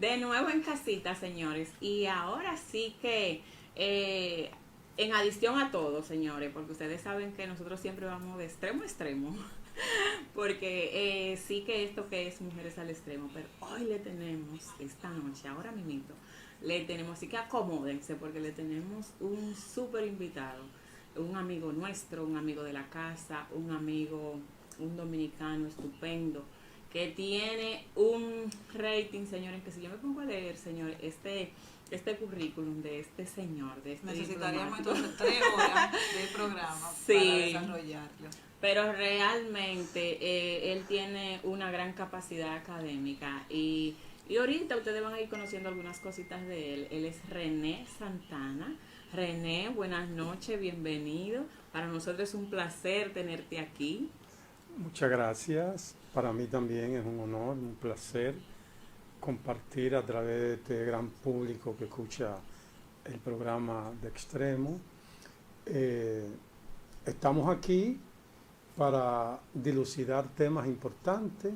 De nuevo en casita, señores. Y ahora sí que, en adición a todo, señores, porque ustedes saben que nosotros siempre vamos de extremo a extremo. Porque sí que esto que es Mujeres al Extremo, pero hoy le tenemos, esta noche, ahora mismo, le tenemos, así que acomódense porque le tenemos un súper invitado, un amigo nuestro, un amigo de la casa, un amigo, un dominicano estupendo, que tiene un rating, señores, que si yo me pongo a leer, señores, este currículum de este señor, de este necesitaríamos diplomático. entonces 3 horas de programa Sí, para desarrollarlo. pero realmente él tiene una gran capacidad académica y ahorita ustedes van a ir conociendo algunas cositas de él. Él es René Santana. René, buenas noches, bienvenido. Para nosotros es un placer tenerte aquí. Muchas gracias. Para mí también es un honor, un placer compartir a través de este gran público que escucha el programa de Extremo. Estamos aquí para dilucidar temas importantes.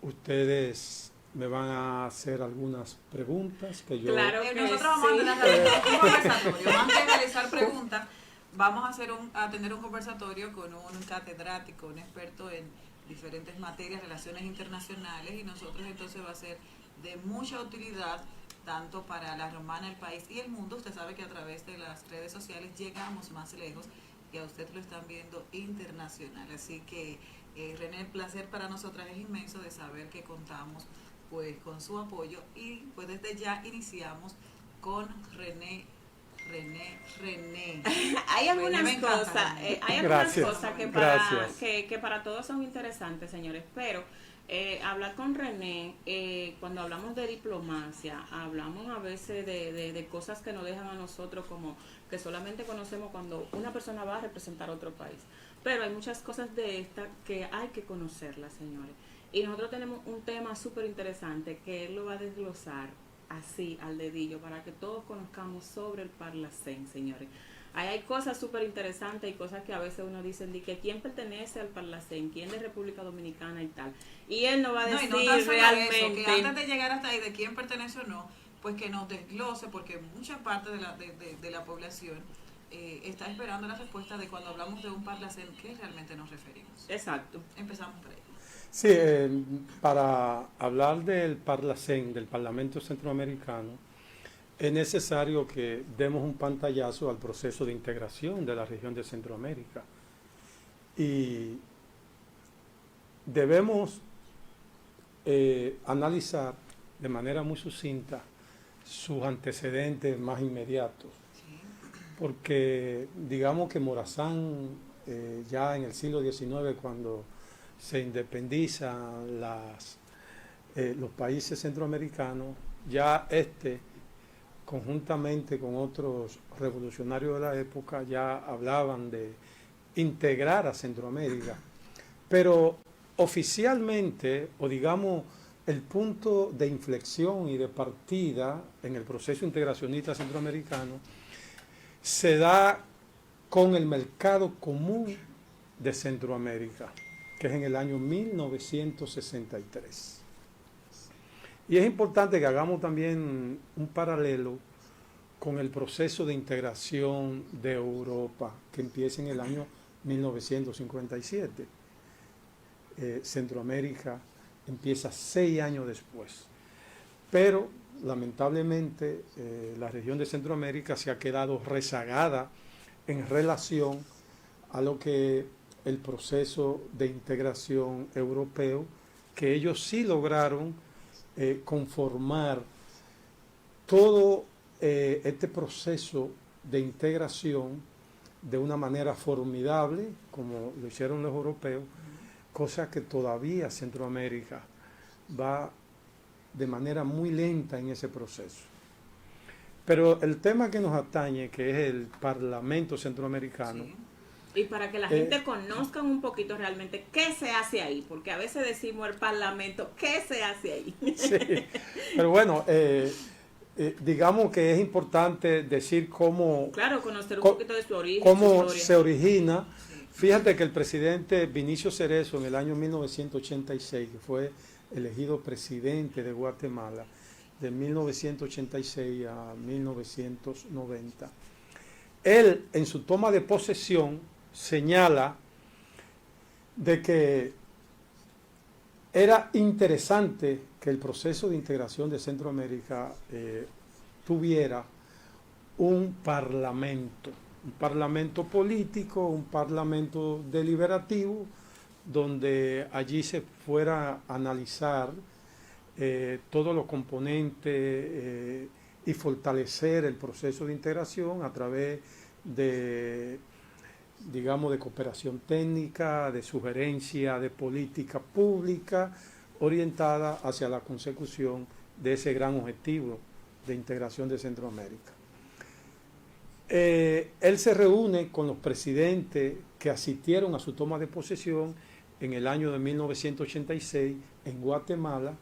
Ustedes me van a hacer algunas preguntas que yo... Claro que Nosotros vamos sí. a tener un conversatorio. Antes de realizar preguntas, vamos a tener un conversatorio con un catedrático, un experto en diferentes materias, relaciones internacionales, y nosotros entonces va a ser de mucha utilidad tanto para la romana, el país y el mundo. Usted sabe que a través de las redes sociales llegamos más lejos y a usted lo están viendo internacional. Así que René, el placer para nosotras es inmenso de saber que contamos pues con su apoyo y pues desde ya iniciamos con René. Hay algunas me encanta, cosas, René. hay algunas Gracias, cosas gracias. que para todos son interesantes, señores, pero hablar con René, cuando hablamos de diplomacia, hablamos a veces de cosas que nos dejan a nosotros como que solamente conocemos cuando una persona va a representar a otro país. Pero hay muchas cosas de esta que hay que conocerlas, señores. Y nosotros tenemos un tema súper interesante que él lo va a desglosar así, al dedillo, para que todos conozcamos sobre el Parlacén, señores. Ahí hay cosas súper interesantes y cosas que a veces uno dice, de que quién pertenece al Parlacén, quién de República Dominicana y tal. Y él nos va a decir No, y no tan solo realmente... eso, que antes de llegar hasta ahí de quién pertenece o no, pues que nos desglose, porque mucha parte de la población está esperando la respuesta de cuando hablamos de un Parlacén, ¿qué realmente nos referimos? Exacto. Empezamos por ahí. Sí, para hablar del Parlacén, del Parlamento Centroamericano, es necesario que demos un pantallazo al proceso de integración de la región de Centroamérica. Y debemos analizar de manera muy sucinta sus antecedentes más inmediatos. Porque digamos que Morazán, ya en el siglo XIX, cuando se independizan los países centroamericanos, ya conjuntamente con otros revolucionarios de la época, ya hablaban de integrar a Centroamérica. Pero oficialmente, o digamos, el punto de inflexión y de partida en el proceso integracionista centroamericano se da con el mercado común de Centroamérica, que es en el año 1963. Y es importante que hagamos también un paralelo con el proceso de integración de Europa, que empieza en el año 1957. Centroamérica empieza 6 años después. Pero, lamentablemente, la región de Centroamérica se ha quedado rezagada en relación a lo que el proceso de integración europeo, que ellos sí lograron conformar todo este proceso de integración de una manera formidable, como lo hicieron los europeos, cosa que todavía Centroamérica va de manera muy lenta en ese proceso. Pero el tema que nos atañe, que es el Parlamento Centroamericano, Sí. Y para que la gente conozcan un poquito realmente qué se hace ahí, porque a veces decimos el Parlamento, ¿qué se hace ahí? Sí, pero bueno, digamos que es importante decir cómo, Claro, conocer un poquito de su origen, cómo su historia. se origina. Sí. Fíjate que el presidente Vinicio Cerezo en el año 1986, que fue elegido presidente de Guatemala, de 1986 a 1990. Él, en su toma de posesión, señala de que era interesante que el proceso de integración de Centroamérica tuviera un parlamento político, un parlamento deliberativo, donde allí se fuera a analizar todos los componentes y fortalecer el proceso de integración a través de, digamos, de cooperación técnica, de sugerencia de política pública orientada hacia la consecución de ese gran objetivo de integración de Centroamérica. Él se reúne con los presidentes que asistieron a su toma de posesión en el año de 1986 en Guatemala,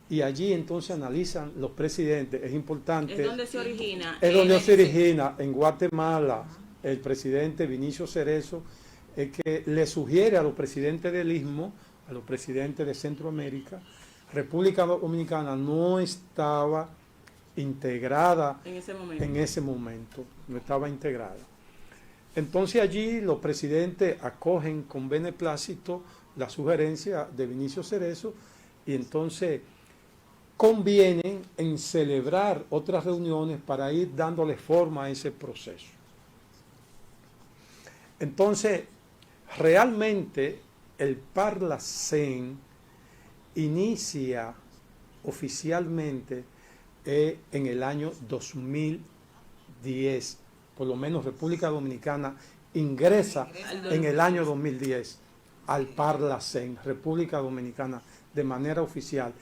y allí entonces analizan los presidentes. Es importante. Es donde se origina. Es donde se origina en Guatemala. El presidente Vinicio Cerezo es que le sugiere a los presidentes del Istmo, a los presidentes de Centroamérica, República Dominicana no estaba integrada en ese momento, no estaba integrada. Entonces allí los presidentes acogen con beneplácito la sugerencia de Vinicio Cerezo, y entonces convienen en celebrar otras reuniones para ir dándole forma a ese proceso. Entonces, realmente el Parlacén inicia oficialmente en el año 2010, por lo menos República Dominicana ingresa en el año 2010 al Parlacén, República Dominicana, de manera oficial.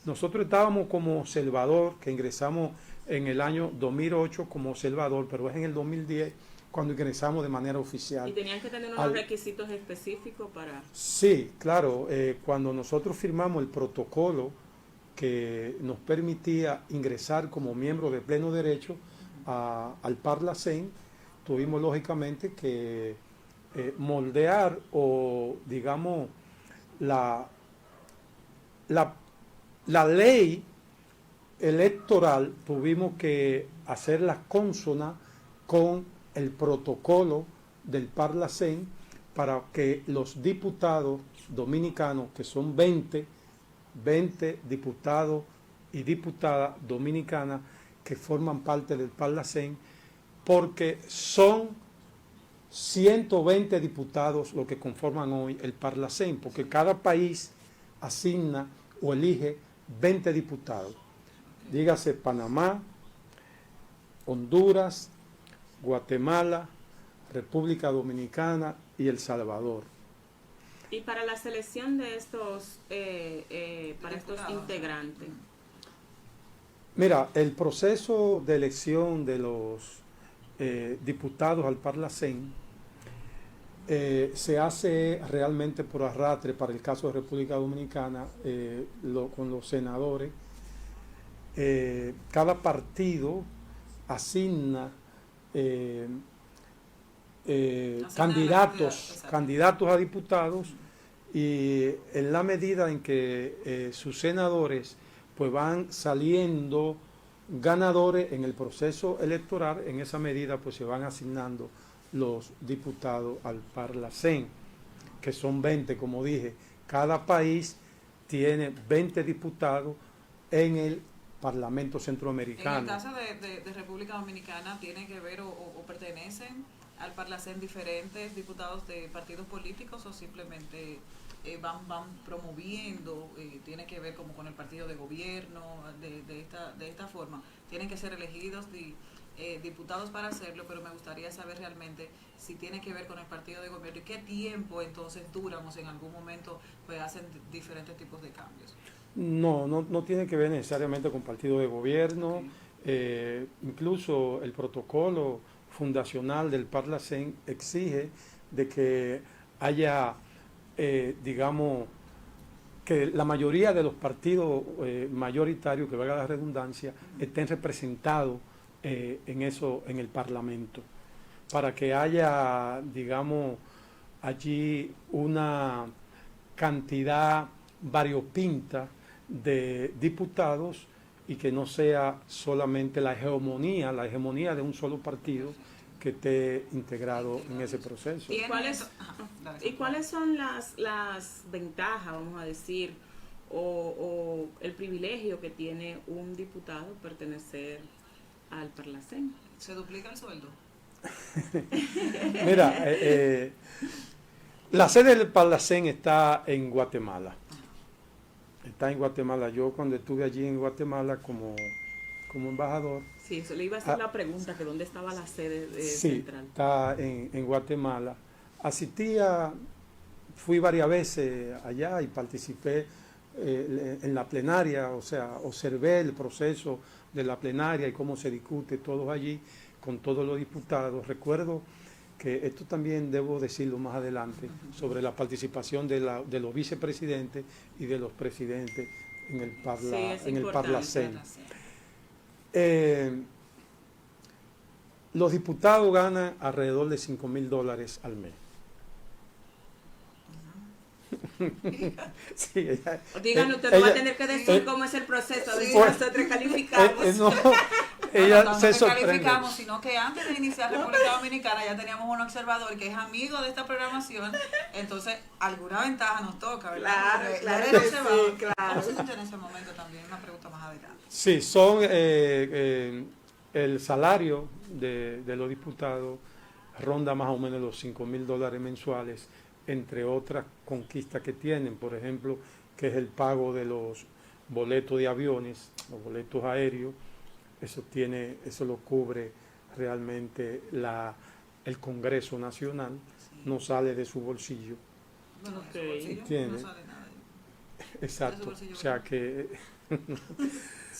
Nosotros estábamos como observador, que ingresamos en el año 2008 como observador, pero es en el 2010 cuando ingresamos de manera oficial. ¿Y tenían que tener unos requisitos específicos para...? Sí, claro. Cuando nosotros firmamos el protocolo que nos permitía ingresar como miembro de pleno derecho al Parlacén, tuvimos lógicamente que moldear o, digamos, la ley electoral, tuvimos que hacerla consona con el protocolo del Parlacén para que los diputados dominicanos, que son 20 diputados y diputadas dominicanas que forman parte del Parlacén, porque son 120 diputados los que conforman hoy el Parlacén, porque cada país asigna o elige 20 diputados. Dígase Panamá, Honduras, Guatemala, República Dominicana y El Salvador. Y para la selección de estos, para estos integrantes. Mira, el proceso de elección de los diputados al Parlacén se hace realmente por arrastre para el caso de República Dominicana, con los senadores. Cada partido asigna candidatos a diputados, y en la medida en que sus senadores pues van saliendo ganadores en el proceso electoral, en esa medida pues se van asignando los diputados al Parlacén, que son 20, como dije. Cada país tiene 20 diputados en el Parlamento Centroamericano. En el caso de República Dominicana, ¿tiene que ver o pertenecen al Parlacén diferentes diputados de partidos políticos, o simplemente van promoviendo, tiene que ver como con el partido de gobierno, de esta forma? Tienen que ser elegidos diputados para hacerlo, pero me gustaría saber realmente si tiene que ver con el partido de gobierno y qué tiempo entonces duran, o si en algún momento pues hacen diferentes tipos de cambios. No tiene que ver necesariamente con partido de gobierno. Okay. Incluso el protocolo fundacional del Parlacén exige de que haya, digamos, que la mayoría de los partidos mayoritarios, que valga la redundancia, estén representados en el Parlamento, para que haya, digamos, allí una cantidad variopinta de diputados y que no sea solamente la hegemonía de un solo partido que esté integrado en ese proceso. ¿Y cuáles son las ventajas, vamos a decir, o el privilegio que tiene un diputado pertenecer al Parlacén? ¿Se duplica el sueldo? Mira, la sede del Parlacén está en Guatemala. Está en Guatemala. Yo cuando estuve allí en Guatemala como embajador. Sí, eso le iba a hacer la pregunta, que dónde estaba la sede central. Sí, está en Guatemala. Fui varias veces allá y participé en la plenaria, o sea, observé el proceso de la plenaria y cómo se discute todo allí con todos los diputados. Recuerdo que esto también debo decirlo más adelante, sobre la participación de los vicepresidentes y de los presidentes en el Parlacén. Los diputados ganan alrededor de $5,000 al mes. Sí, díganlo, usted no va a tener que decir cómo es el proceso, de si nosotros calificamos. No calificamos, sino que antes de iniciar República Dominicana ya teníamos un observador que es amigo de esta programación, entonces alguna ventaja nos toca, ¿verdad? Claro, ¿Cómo se siente en ese momento también? Una pregunta más adelante. Sí, son el salario de los diputados ronda más o menos los $5,000 mensuales, entre otras conquistas que tienen, por ejemplo, que es el pago de los boletos de aviones, los boletos aéreos. Eso lo cubre realmente el Congreso Nacional, no sale de su bolsillo. Bueno, no sale nada. Exacto, o sea que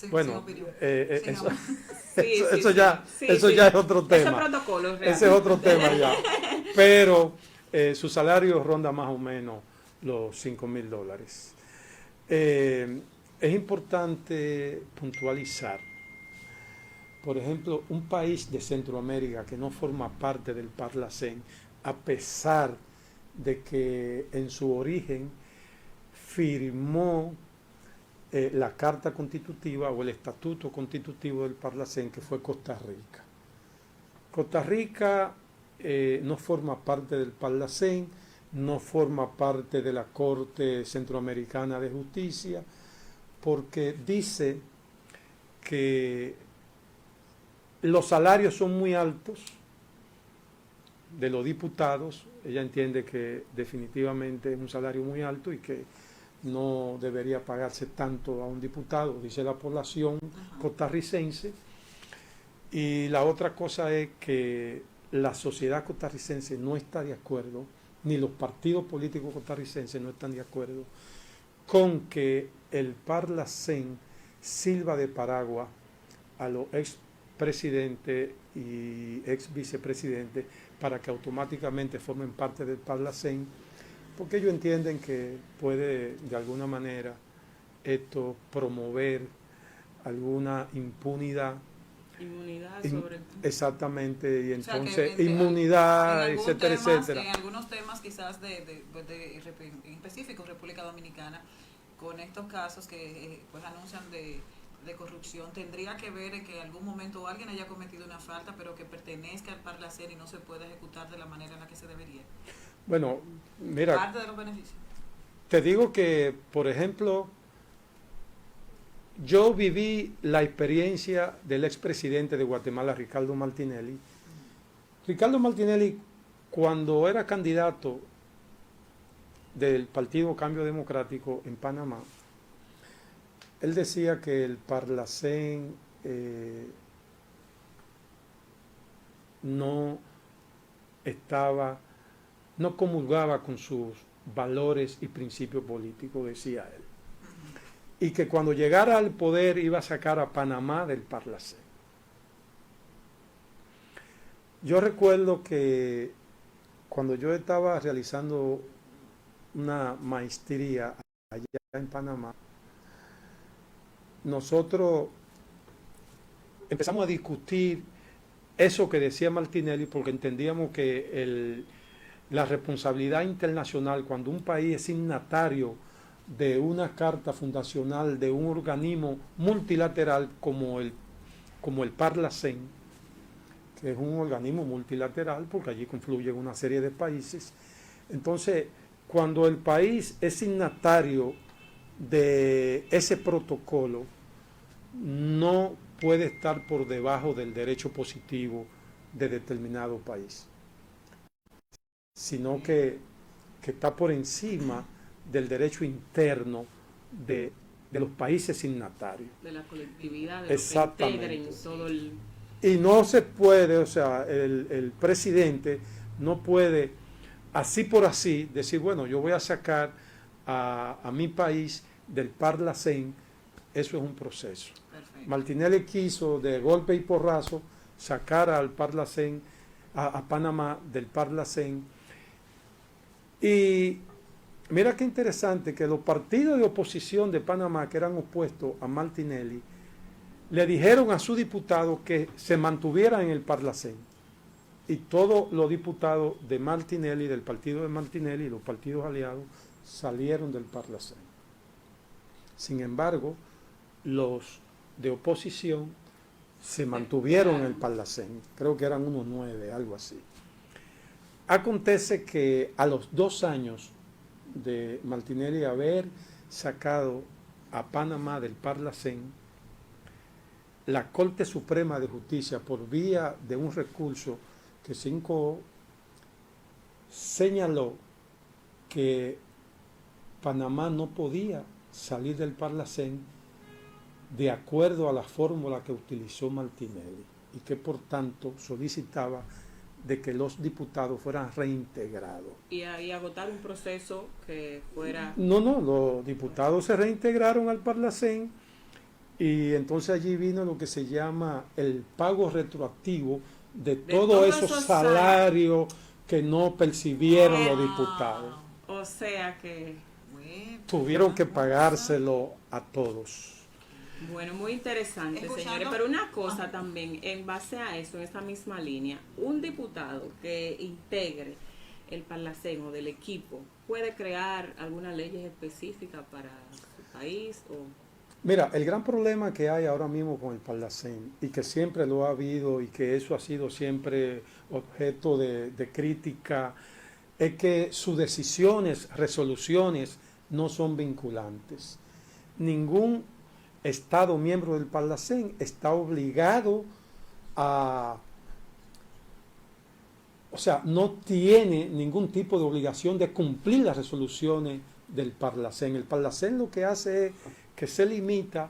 bueno, eso ya es otro tema. Ese protocolo, ese es otro tema ya. Pero su salario ronda más o menos los $5,000. Es importante puntualizar. Por ejemplo, un país de Centroamérica que no forma parte del Parlacén, a pesar de que en su origen firmó la Carta Constitutiva o el Estatuto Constitutivo del Parlacén, que fue Costa Rica. Costa Rica no forma parte del Parlacén, no forma parte de la Corte Centroamericana de Justicia, porque dice que los salarios son muy altos de los diputados. Ella entiende que definitivamente es un salario muy alto y que no debería pagarse tanto a un diputado, dice la población costarricense. Y la otra cosa es que la sociedad costarricense no está de acuerdo, ni los partidos políticos costarricenses no están de acuerdo con que el Parlacén sirva de paraguas a los expresidente y ex vicepresidente para que automáticamente formen parte del Parlacén, porque ellos entienden que puede de alguna manera esto promover alguna inmunidad sobre exactamente, y entonces inmunidad, etcétera, etcétera. En algunos temas quizás de específicos República Dominicana, con estos casos que pues anuncian de corrupción, tendría que ver en que en algún momento alguien haya cometido una falta, pero que pertenezca al Parlacén y no se pueda ejecutar de la manera en la que se debería. Bueno, mira, parte de los beneficios. Te digo que, por ejemplo, yo viví la experiencia del expresidente de Guatemala, Ricardo Martinelli. Ricardo Martinelli, cuando era candidato del Partido Cambio Democrático en Panamá, él decía que el Parlacén no comulgaba con sus valores y principios políticos, decía él. Y que cuando llegara al poder iba a sacar a Panamá del Parlacén. Yo recuerdo que cuando yo estaba realizando una maestría allá en Panamá, nosotros empezamos a discutir eso que decía Martinelli, porque entendíamos que la responsabilidad internacional, cuando un país es signatario de una carta fundacional de un organismo multilateral como el Parlacén, que es un organismo multilateral porque allí confluyen una serie de países. Entonces, cuando el país es signatario de ese protocolo, no puede estar por debajo del derecho positivo de determinado país, sino que está por encima del derecho interno de los países signatarios. De la colectividad, de Exactamente. Lo que integren todo el... Y no se puede, o sea, el presidente no puede, así por así, decir, bueno, yo voy a sacar a mi país del Parlacén. Eso es un proceso. Perfecto. Martinelli quiso de golpe y porrazo sacar al Parlacén, a Panamá del Parlacén. Y mira qué interesante que los partidos de oposición de Panamá que eran opuestos a Martinelli le dijeron a su diputado que se mantuviera en el Parlacén. Y todos los diputados de Martinelli, del partido de Martinelli y los partidos aliados salieron del Parlacén. Sin embargo, los de oposición se mantuvieron en el Parlacén. Creo que eran unos 9, algo así. Acontece que a los 2 años de Martinelli haber sacado a Panamá del Parlacén, la Corte Suprema de Justicia, por vía de un recurso que se incoó, señaló que Panamá no podía salir del Parlacén de acuerdo a la fórmula que utilizó Martinelli y que por tanto solicitaba de que los diputados fueran reintegrados. Y agotar un proceso que fuera... No, los diputados se reintegraron al Parlacén y entonces allí vino lo que se llama el pago retroactivo de todos esos salarios que no percibieron los diputados. O sea que... Tuvieron que pagárselo a todos. Bueno, muy interesante, señores. Pero una cosa también, en base a eso, en esta misma línea, un diputado que integre el Parlacén o del equipo, ¿puede crear alguna ley específica para su país? Mira, el gran problema que hay ahora mismo con el Parlacén, y que siempre lo ha habido y que eso ha sido siempre objeto de crítica, es que sus decisiones, resoluciones, no son vinculantes. Ningún Estado miembro del Parlacén está obligado a... O sea, no tiene ningún tipo de obligación de cumplir las resoluciones del Parlacén. El Parlacén lo que hace es que se limita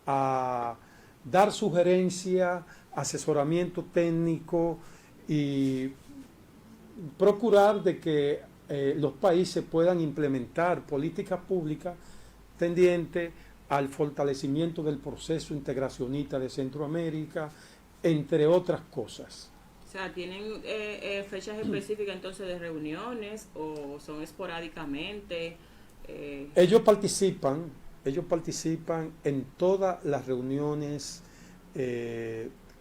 a dar sugerencia, asesoramiento técnico y procurar de que los países puedan implementar políticas públicas tendientes al fortalecimiento del proceso integracionista de Centroamérica, entre otras cosas. O sea, ¿tienen fechas específicas entonces de reuniones o son esporádicamente? Ellos participan en todas las reuniones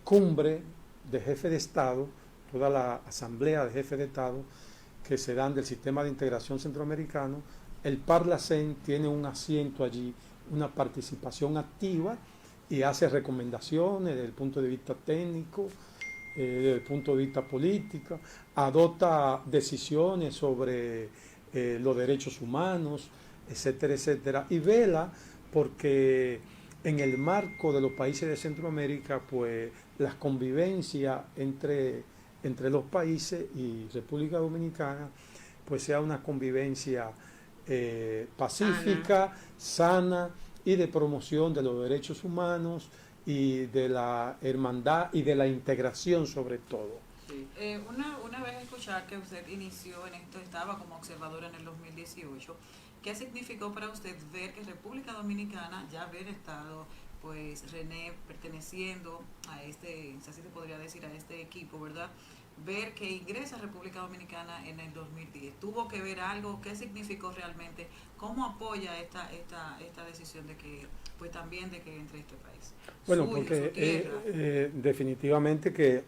cumbre de jefe de Estado, toda la asamblea de jefes de Estado que se dan del sistema de integración centroamericano. El Parlacén tiene un asiento allí, una participación activa y hace recomendaciones desde el punto de vista técnico, desde el punto de vista político, adopta decisiones sobre los derechos humanos, etcétera, etcétera, y vela porque en el marco de los países de Centroamérica, pues las convivencias entre los países y República Dominicana, pues sea una convivencia pacífica, sana y de promoción de los derechos humanos y de la hermandad y de la integración sobre todo. Sí. Una vez escuchar que usted inició en esto, estaba como observador en el 2018, ¿qué significó para usted ver que República Dominicana, ya haber estado, pues René, perteneciendo a este, así se podría decir, a este equipo, ¿verdad? Ver que ingresa a República Dominicana en el 2010. ¿Tuvo que ver algo? ¿Qué significó realmente? ¿Cómo apoya esta decisión de que, pues también de que entre este país? Bueno, Suyo, porque definitivamente que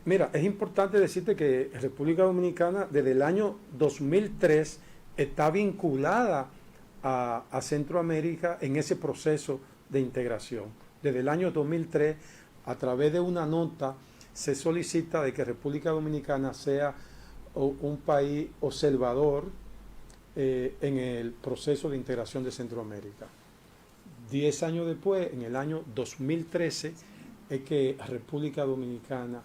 mira, es importante decirte que República Dominicana desde el año 2003 está vinculada a Centroamérica en ese proceso de integración. Desde el año 2003, a través de una nota, se solicita de que República Dominicana sea un país observador en el proceso de integración de Centroamérica. 10 años después, en el año 2013, es que República Dominicana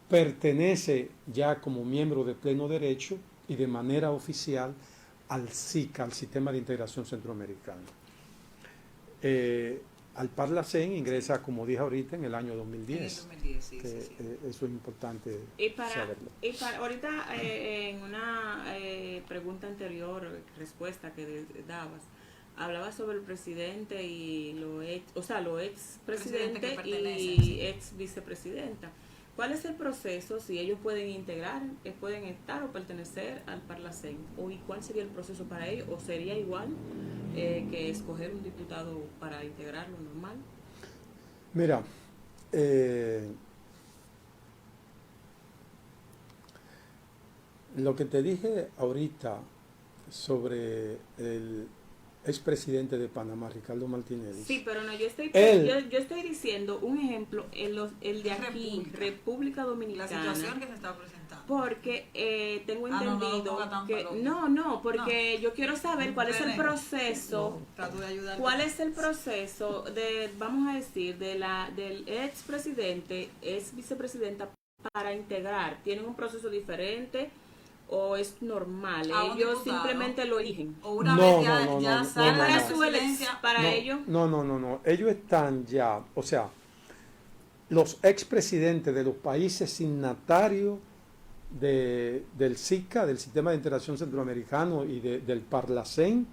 pertenece ya como miembro de pleno derecho y de manera oficial al SICA, al Sistema de Integración Centroamericano. Al Parlacén ingresa, como dije ahorita, en el año 2010. En el 2010, sí, que, sí. eso es importante saberlo. Y para ahorita, en una pregunta anterior, respuesta que dabas, hablaba sobre el presidente y lo ex presidente y ex vicepresidenta. ¿Cuál es el proceso si ellos pueden integrar, pueden estar o pertenecer al Parlacén? ¿Y cuál sería el proceso para ellos? ¿O sería igual que escoger un diputado para integrarlo normal? Mira, lo que te dije ahorita sobre el expresidente de Panamá, Ricardo Martinelli. Sí, pero no, yo estoy diciendo un ejemplo, el de aquí, República Dominicana. La situación que se está presentando. Porque tengo entendido porque yo quiero saber cuál es el proceso, cuál es el proceso de, vamos a decir, del expresidente, ex vicepresidenta para integrar. ¿Tienen un proceso diferente? ¿O es normal? Ellos simplemente lo eligen. O una vez ya sale para su elección, para ellos. No. Ellos están ya, o sea, los expresidentes de los países signatarios del SICA, del Sistema de Integración Centroamericano y del Parlacén,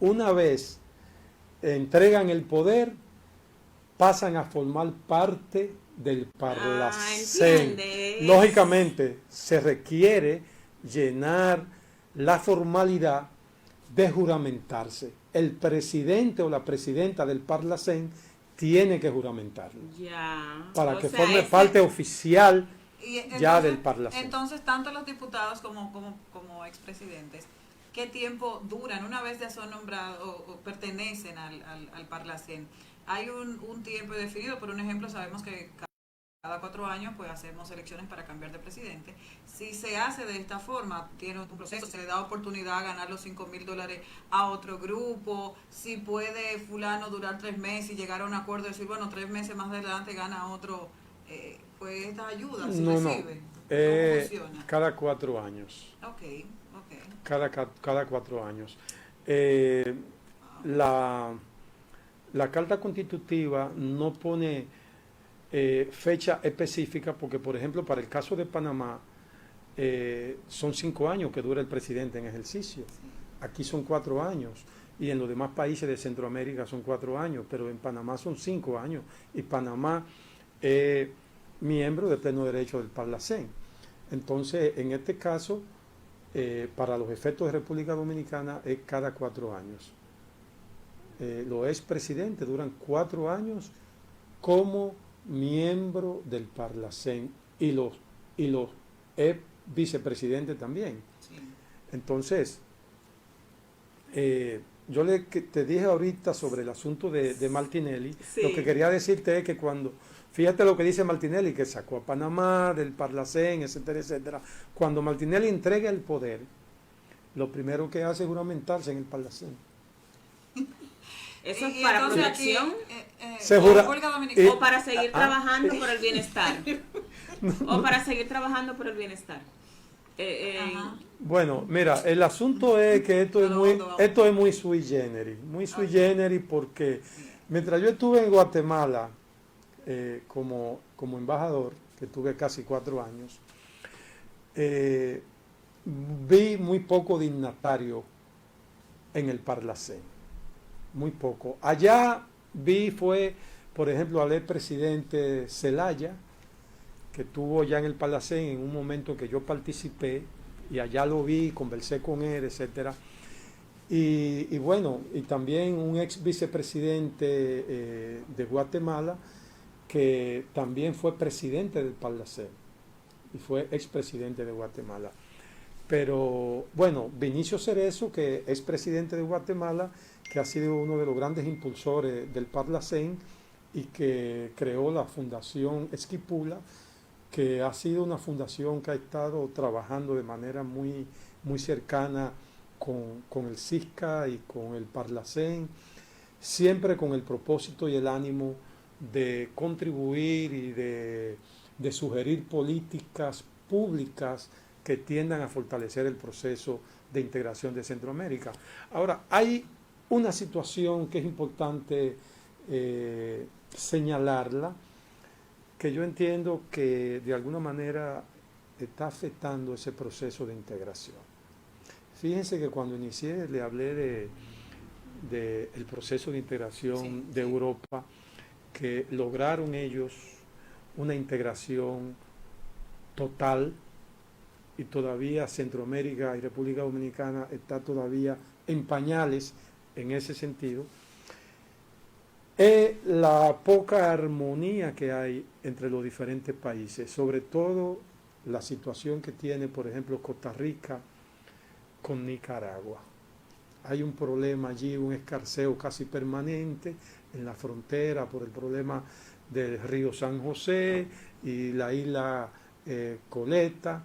una vez entregan el poder, pasan a formar parte del Parlacén. Lógicamente, se requiere llenar la formalidad de juramentarse. El presidente o la presidenta del Parlacén tiene que juramentarlo para que forme parte oficial ya del Parlacén. Entonces, tanto los diputados como expresidentes, ¿qué tiempo duran una vez ya son nombrados o pertenecen al Parlacén? Hay un tiempo definido. Por un ejemplo, sabemos que cada 4 años pues hacemos elecciones para cambiar de presidente. Si se hace de esta forma, tiene un proceso, se le da oportunidad a ganar los $5,000 a otro grupo. Si puede fulano durar 3 meses y llegar a un acuerdo y decir, bueno, 3 meses más adelante gana otro, pues esta ayuda se recibe. ¿Cómo funciona? Cada 4 años. Okay. Cada 4 años. La Carta Constitutiva no pone fecha específica porque, por ejemplo, para el caso de Panamá son 5 años que dura el presidente en ejercicio. Aquí son 4 años y en los demás países de Centroamérica son 4 años, pero en Panamá son 5 años y Panamá es miembro de pleno derecho del Parlacén. Entonces, en este caso, para los efectos de República Dominicana es cada 4 años. Los expresidentes duran 4 años como miembro del Parlacén y los vicepresidentes también. Sí. Entonces, yo te dije ahorita sobre el asunto de Martinelli. Sí. Lo que quería decirte es que fíjate lo que dice Martinelli, que sacó a Panamá del Parlacén, etcétera, etcétera. Cuando Martinelli entrega el poder, lo primero que hace es juramentarse en el Parlacén. Eso es para protección o para seguir trabajando por el bienestar. O para seguir trabajando por el bienestar. Bueno, mira, el asunto es que esto es muy sui generis, porque mientras yo estuve en Guatemala como embajador, que tuve casi 4 años, vi muy poco dignatario en el Parlacén. Muy poco. Allá fue, por ejemplo, al expresidente Zelaya, que estuvo ya en el Parlacén en un momento que yo participé, y allá lo vi, conversé con él, etcétera. Y bueno, y también un ex vicepresidente de Guatemala, que también fue presidente del Parlacén, y fue expresidente de Guatemala. Pero bueno, Vinicio Cerezo, que es presidente de Guatemala, que ha sido uno de los grandes impulsores del Parlacén y que creó la Fundación Esquipula, que ha sido una fundación que ha estado trabajando de manera muy, muy cercana con el CISCA y con el Parlacén, siempre con el propósito y el ánimo de contribuir y de sugerir políticas públicas que tiendan a fortalecer el proceso de integración de Centroamérica. Ahora, hay una situación que es importante señalarla, que yo entiendo que de alguna manera está afectando ese proceso de integración. Fíjense que cuando inicié le hablé de el proceso de integración de Europa, que lograron ellos una integración total, y todavía Centroamérica y República Dominicana está todavía en pañales en ese sentido. Es la poca armonía que hay entre los diferentes países, sobre todo la situación que tiene, por ejemplo, Costa Rica con Nicaragua. Hay un problema allí, un escarceo casi permanente en la frontera por el problema del río San José y la isla Coleta.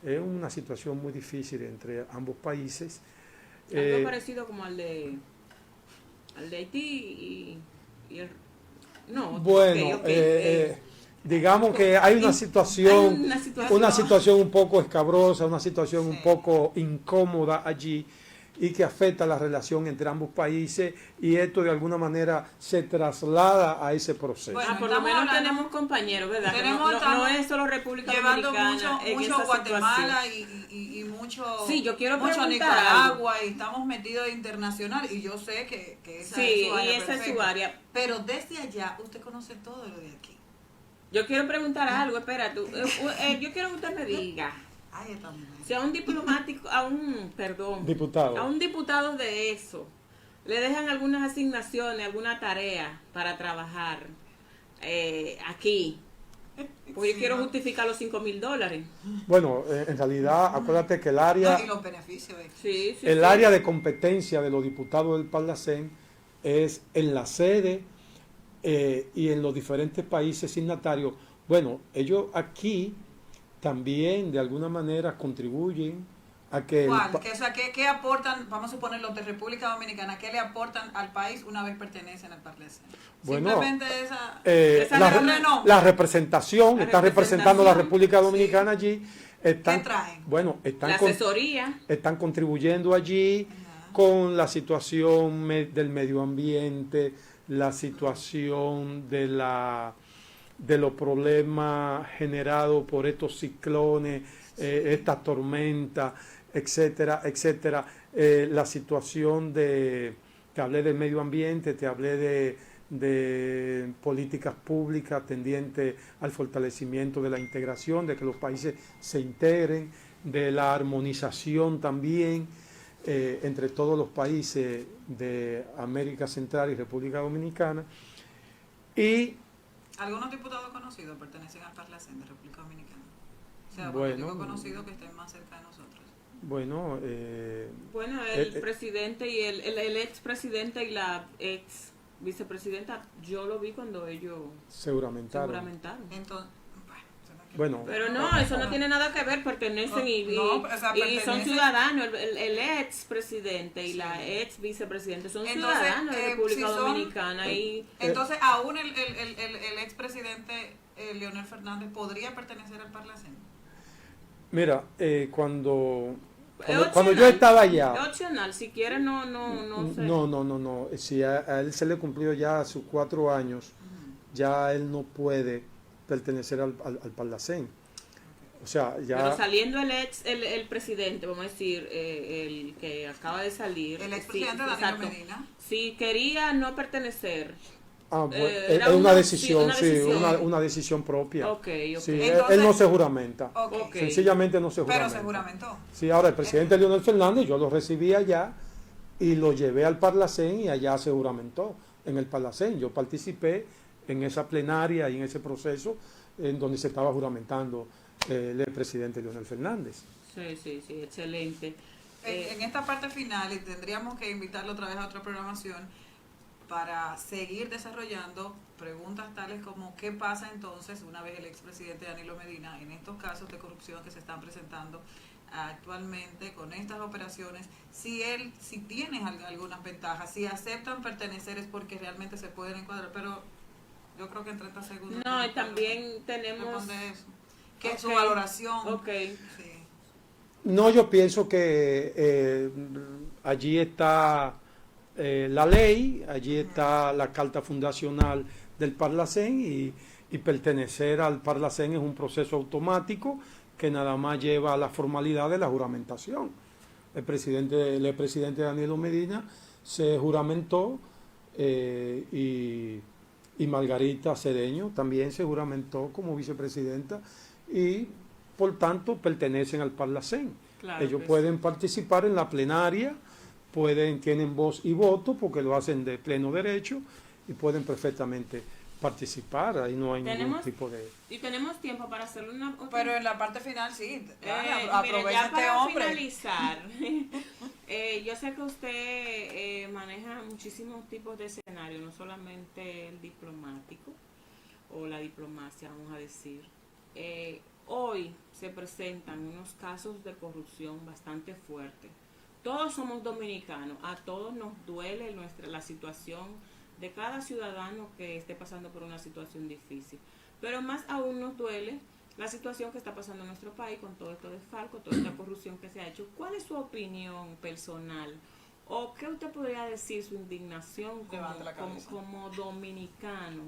Es una situación muy difícil entre ambos países. Algo parecido como al de Haití y el... No, bueno, okay. Digamos que hay una situación un poco escabrosa, una situación un poco incómoda allí, y que afecta la relación entre ambos países, y esto de alguna manera se traslada a ese proceso. Bueno, por lo menos tenemos compañeros, ¿verdad? No es solo República Dominicana, mucho Guatemala y mucho, sí, yo quiero mucho Nicaragua algo. Y estamos metidos internacional, y yo sé que esa es su área, esa es su área. Pero desde allá usted conoce todo lo de aquí. Yo quiero preguntar algo, espera tú. Yo quiero que usted me diga. Si a un diplomático, a un diputado de eso, le dejan algunas asignaciones, alguna tarea para trabajar aquí, pues yo quiero justificar los $5,000. Bueno, en realidad, acuérdate que el área, y los beneficios área de competencia de los diputados del Parlacén es en la sede y en los diferentes países signatarios. Bueno, ellos aquí también de alguna manera contribuyen a que... ¿Qué aportan, vamos a suponer los de República Dominicana, qué le aportan al país una vez pertenecen al Parlacén? Bueno, simplemente la representación, está representando la República Dominicana allí. ¿Qué traen? Bueno, la asesoría. Están contribuyendo allí con la situación del medio ambiente, la situación de los problemas generados por estos ciclones, estas tormentas, etcétera, etcétera. La situación te hablé del medio ambiente, te hablé de políticas públicas tendientes al fortalecimiento de la integración, de que los países se integren, de la armonización también entre todos los países de América Central y República Dominicana. Y algunos diputados conocidos pertenecen al Parlacén de República Dominicana. O sea, bueno, conocidos que estén más cerca de nosotros. Bueno, el presidente y el expresidente y la ex vicepresidenta, yo lo vi cuando ellos se juramentaron. Entonces, bueno, pero no, eso no tiene nada que ver, pertenecen y son ciudadanos. El ex presidente y la ex vicepresidenta son ciudadanos de República Dominicana. Entonces, aún el ex presidente Leonel Fernández podría pertenecer al Parlacén. Mira, cuando yo estaba allá. Es opcional, si quiere no sé. No. Si a él se le cumplió ya sus 4 años, ya él no puede pertenecer al Parlacén. O sea, ya... Pero saliendo el presidente, vamos a decir, el que acaba de salir... El expresidente Danilo Medina. Si quería no pertenecer... es una decisión, una decisión propia. Okay. Sí, entonces, él no se juramenta. Okay. Sencillamente no se juramenta. Pero se juramentó. Sí, ahora el presidente Leonel Fernández, yo lo recibí allá y lo llevé al Parlacén y allá se juramentó en el Parlacén. Yo participé en esa plenaria y en ese proceso en donde se estaba juramentando el presidente Leonel Fernández. Sí, excelente. En esta parte final, y tendríamos que invitarlo otra vez a otra programación para seguir desarrollando preguntas tales como ¿qué pasa entonces una vez el expresidente Danilo Medina en estos casos de corrupción que se están presentando actualmente con estas operaciones, si tiene algunas ventajas, si aceptan pertenecer es porque realmente se pueden encuadrar, pero yo creo que en 30 segundos. No, y también tenemos... Eso. ¿Qué es su valoración? Okay. Sí. No, yo pienso que allí está la ley, allí está la carta fundacional del Parlacén y pertenecer al Parlacén es un proceso automático que nada más lleva a la formalidad de la juramentación. El presidente Danilo Medina se juramentó y Margarita Cedeño también se juramentó como vicepresidenta y por tanto pertenecen al Parlacén. Claro, ellos pueden participar en la plenaria, tienen voz y voto porque lo hacen de pleno derecho y pueden perfectamente participar, ahí no hay ningún tipo de... Y tenemos tiempo para hacerle una... Pero en la parte final sí, aprovecha este hombre. Finalizar, yo sé que usted maneja muchísimos tipos de escenarios, no solamente el diplomático o la diplomacia, vamos a decir. Hoy se presentan unos casos de corrupción bastante fuertes. Todos somos dominicanos, a todos nos duele la situación de cada ciudadano que esté pasando por una situación difícil. Pero más aún nos duele la situación que está pasando en nuestro país con todo esto de Falco, toda esta corrupción que se ha hecho. ¿Cuál es su opinión personal? ¿O qué usted podría decir, su indignación como dominicano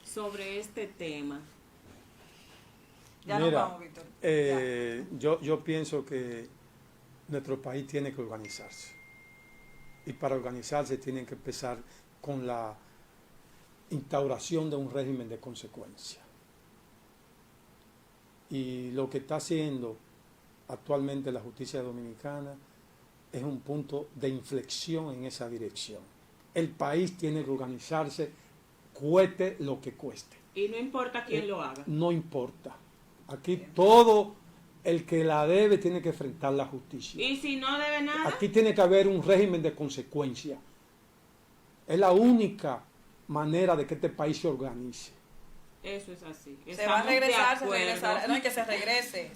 sobre este tema? Ya Mira, nos vamos, Víctor. Yo pienso que nuestro país tiene que organizarse. Y para organizarse tienen que empezar con la instauración de un régimen de consecuencia. Y lo que está haciendo actualmente la justicia dominicana es un punto de inflexión en esa dirección. El país tiene que organizarse, cueste lo que cueste. Y no importa quién lo haga. No importa. Aquí todo el que la debe tiene que enfrentar la justicia. ¿Y si no debe nada? Aquí tiene que haber un régimen de consecuencia. Es la única manera de que este país se organice. Eso es así. Se va a regresar, no hay que se regrese.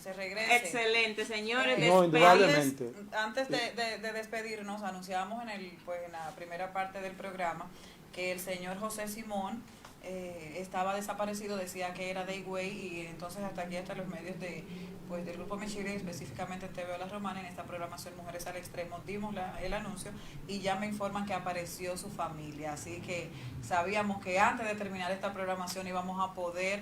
Excelente, señores. No, indudablemente. Antes de despedirnos, anunciamos en la primera parte del programa que el señor José Simón estaba desaparecido, decía que era de Higüey, y entonces hasta aquí, hasta los medios del Grupo Mechile, específicamente en TV La Romana, en esta programación Mujeres al Extremo, dimos el anuncio y ya me informan que apareció su familia, así que sabíamos que antes de terminar esta programación íbamos a poder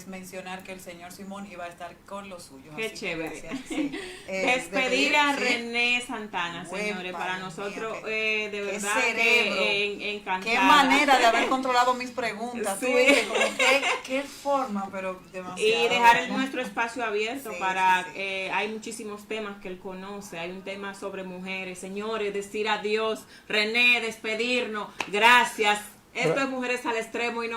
mencionar que el señor Simón iba a estar con los suyos. Qué chévere. Sí. Despedir a René Santana, señores, para nosotros de verdad que encantada. Qué manera de haber controlado mis preguntas. Sí. Qué forma, pero demasiado. Y dejar nuestro espacio abierto para... hay muchísimos temas que él conoce. Hay un tema sobre mujeres. Señores, decir adiós. René, despedirnos. Gracias. Esto es Mujeres al Extremo y no